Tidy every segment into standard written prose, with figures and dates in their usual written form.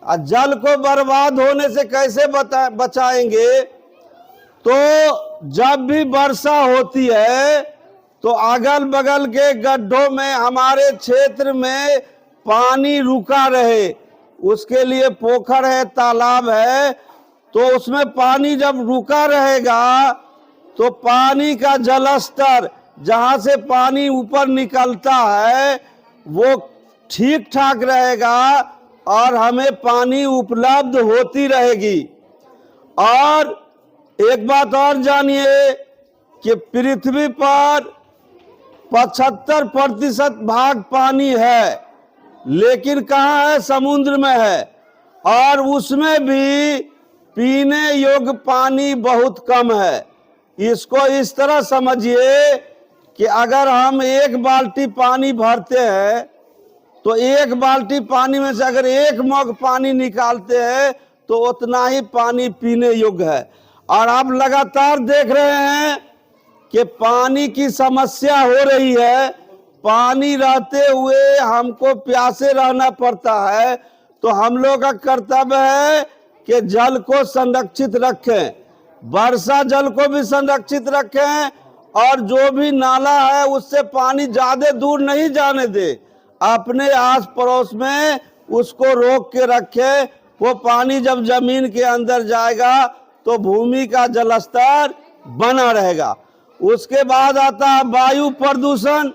जल को बर्बाद होने से कैसे बचाएंगे? तो जब भी वर्षा होती है तो अगल बगल के गड्ढों में, हमारे क्षेत्र में पानी रुका रहे, उसके लिए पोखर है, तालाब है, तो उसमें पानी जब रुका रहेगा तो पानी का जलस्तर, जहां से पानी ऊपर निकलता है, वो ठीक ठाक रहेगा और हमें पानी उपलब्ध होती रहेगी। और एक बात और जानिए कि पृथ्वी पर 75% भाग पानी है, लेकिन कहाँ है? समुद्र में है, और उसमें भी पीने योग्य पानी बहुत कम है। इसको इस तरह समझिए कि अगर हम 1 बाल्टी पानी भरते हैं तो 1 बाल्टी पानी में से अगर 1 मग पानी निकालते हैं तो उतना ही पानी पीने योग्य है। और आप लगातार देख रहे हैं कि पानी की समस्या हो रही है। पानी रहते हुए हमको प्यासे रहना पड़ता है, तो हम लोग का कर्तव्य है कि जल को संरक्षित रखें, वर्षा जल को भी संरक्षित रखें, और जो भी नाला है उससे पानी ज्यादा दूर नहीं जाने दे, अपने आस पड़ोस में उसको रोक के रखे। वो पानी जब जमीन के अंदर जाएगा तो भूमि का जलस्तर बना रहेगा। उसके बाद आता है वायु प्रदूषण।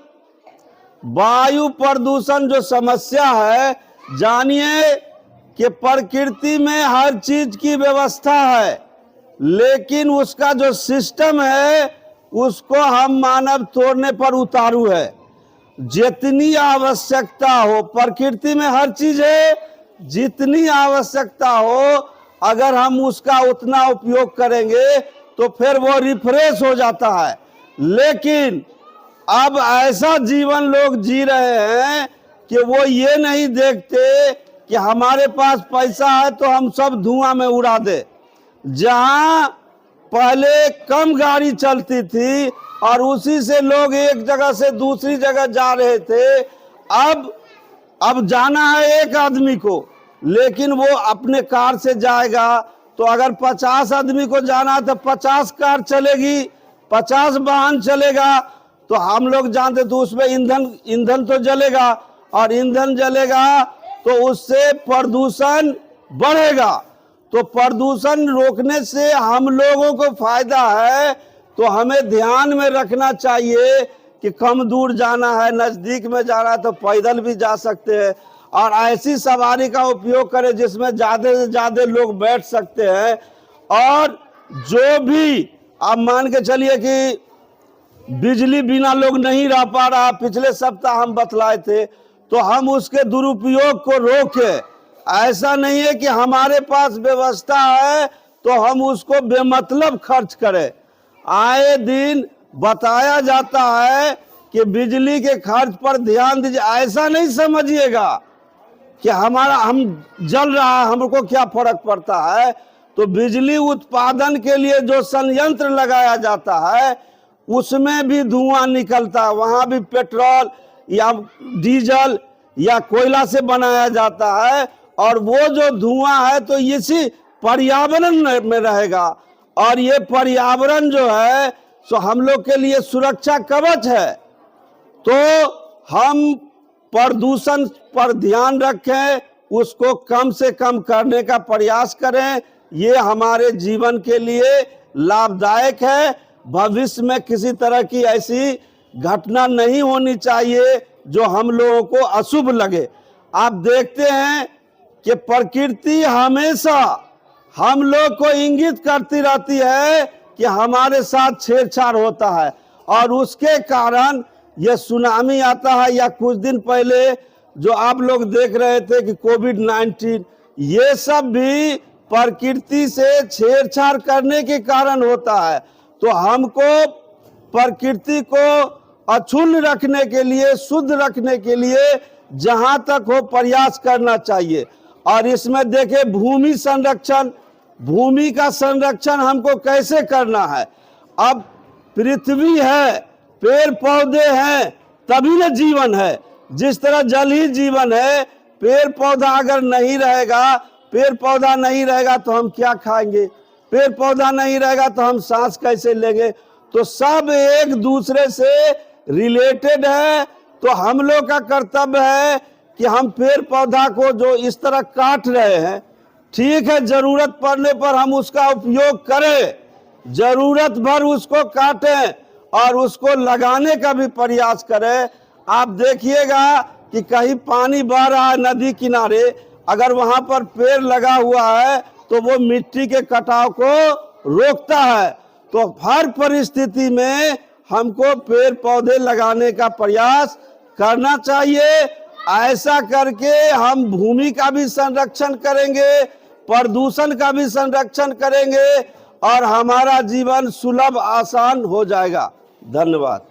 वायु प्रदूषण जो समस्या है, जानिए कि प्रकृति में हर चीज की व्यवस्था है, लेकिन उसका जो सिस्टम है उसको हम मानव तोड़ने पर उतारू है। जितनी आवश्यकता हो, प्रकृति में हर चीज है, जितनी आवश्यकता हो अगर हम उसका उतना उपयोग करेंगे तो फिर वो रिफ्रेश हो जाता है। लेकिन अब ऐसा जीवन लोग जी रहे हैं कि वो ये नहीं देखते कि हमारे पास पैसा है तो हम सब धुआं में उड़ा दे। जहां पहले कम गाड़ी चलती थी और उसी से लोग एक जगह से दूसरी जगह जा रहे थे, अब जाना है एक आदमी को, लेकिन वो अपने कार से जाएगा। तो अगर 50 आदमी को जाना है तो 50 कार चलेगी, 50 वाहन चलेगा, तो हम लोग जानते तो उसमें ईंधन तो जलेगा, और ईंधन जलेगा तो उससे प्रदूषण बढ़ेगा। तो प्रदूषण रोकने से हम लोगों को फायदा है, तो हमें ध्यान में रखना चाहिए कि कम दूर जाना है, नजदीक में जाना है तो पैदल भी जा सकते हैं, और ऐसी सवारी का उपयोग करें जिसमें ज्यादा से ज्यादा लोग बैठ सकते हैं। और जो भी आप मान के चलिए कि बिजली बिना लोग नहीं रह पा रहा, पिछले सप्ताह हम बतलाए थे, तो हम उसके दुरुपयोग को रोकें। ऐसा नहीं है कि हमारे पास व्यवस्था है तो हम उसको बेमतलब खर्च करें। आए दिन बताया जाता है कि बिजली के खर्च पर ध्यान दीजिए। ऐसा नहीं समझिएगा कि हम जल रहा है, हमको क्या फर्क पड़ता है। तो बिजली उत्पादन के लिए जो संयंत्र लगाया जाता है उसमें भी धुआं निकलता है, वहां भी पेट्रोल या डीजल या कोयला से बनाया जाता है, और वो जो धुआं है तो इसी पर्यावरण में रहेगा, और ये पर्यावरण जो है सो हम लोग के लिए सुरक्षा कवच है। तो हम प्रदूषण पर ध्यान रखें, उसको कम से कम करने का प्रयास करें, ये हमारे जीवन के लिए लाभदायक है। भविष्य में किसी तरह की ऐसी घटना नहीं होनी चाहिए जो हम लोगों को अशुभ लगे। आप देखते हैं कि प्रकृति हमेशा हम लोग को इंगित करती रहती है कि हमारे साथ छेड़छाड़ होता है, और उसके कारण ये सुनामी आता है, या कुछ दिन पहले जो आप लोग देख रहे थे कि कोविड-19, ये सब भी प्रकृति से छेड़छाड़ करने के कारण होता है। तो हमको प्रकृति को अक्षुण्ण रखने के लिए, शुद्ध रखने के लिए जहां तक हो प्रयास करना चाहिए। और इसमें देखिए भूमि संरक्षण, भूमि का संरक्षण हमको कैसे करना है। अब पृथ्वी है, पेड़ पौधे हैं, तभी न जीवन है। जिस तरह जल ही जीवन है, पेड़ पौधा अगर नहीं रहेगा पेड़ पौधा नहीं रहेगा तो हम क्या खाएंगे, पेड़ पौधा नहीं रहेगा तो हम सांस कैसे लेंगे। तो सब एक दूसरे से रिलेटेड है। तो हम लोग का कर्तव्य है कि हम पेड़ पौधा को जो इस तरह काट रहे हैं, ठीक है, जरूरत पड़ने पर हम उसका उपयोग करें, जरूरत भर उसको काटें और उसको लगाने का भी प्रयास करें। आप देखिएगा कि कहीं पानी बह रहा है नदी किनारे, अगर वहां पर पेड़ लगा हुआ है तो वो मिट्टी के कटाव को रोकता है। तो हर परिस्थिति में हमको पेड़ पौधे लगाने का प्रयास करना चाहिए। ऐसा करके हम भूमि का भी संरक्षण करेंगे, प्रदूषण का भी संरक्षण करेंगे और हमारा जीवन सुलभ आसान हो जाएगा। धन्यवाद।